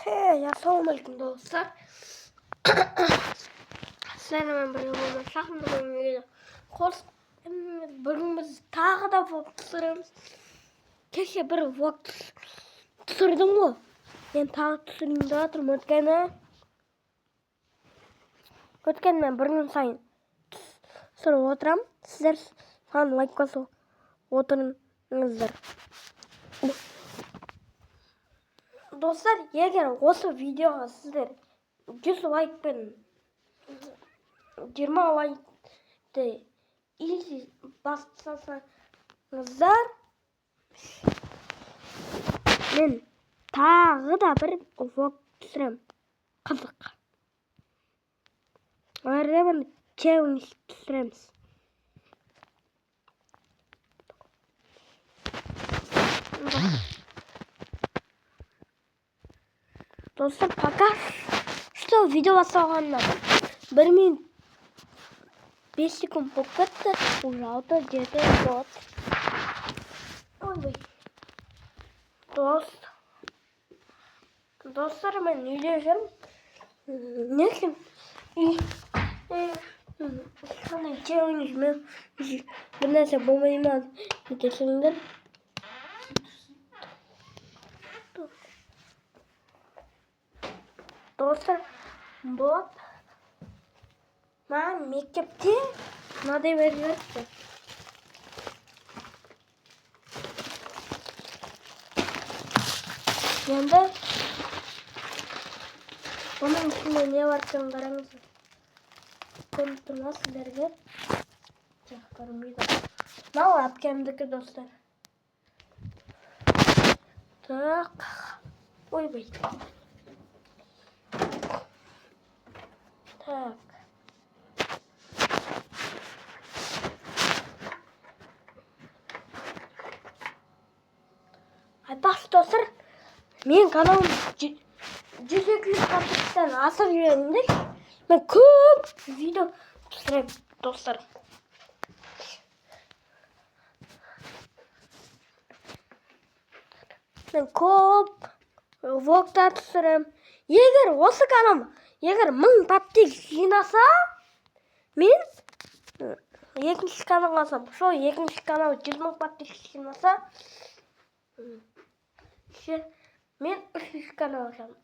Ассалаумағалейкум достар. Сіздермен бірге болған шақырымды бөлімге бүгін біз тағы да влог түсіреміз. Кеше бір влог түсірдім ғой. Мен тағы түсірейін деп жатырмын. Өткені мен бір күн сайын түсіріп отырамын. Сіздер саған лайк басып отырыңыздар. Достар, егер осы видеоға сіздер 100 лайкпен 20 лайкты бассаңыздар, мен тағы да бір влог түсіремін. Қызық. Оларда бір челлендж түсіреміз. Достар, пока что видео басталғанына 1 минут 5 секунд болып кетті. Уже 6-7 болады. Достар, мен үйде жүрмін. Несін қандай челленджмен бір нәрсе болмай ма етесіңдер. Достар, болады. Маған мектепте мынадай беріледі. Енді оның ішінде не бар екенін қараңыздар. Көрініп тұр ма сіздерге? Жоқ, көрінбейді. Мынау әпкемдікі, достар. Так. Ойбай. Так. Айтпақшы, достар, мен каналым 100-200 подписчиктен асып жүремін. Мен көп видео түсіремін, достар. Мен көп влогтар түсіремін. Егер осы каналым 1000 подписчик жинаса, мен екінші каналға алсам. Сол екінші канал 100 000 подписчик жинаса, мен 3 канал ашамын.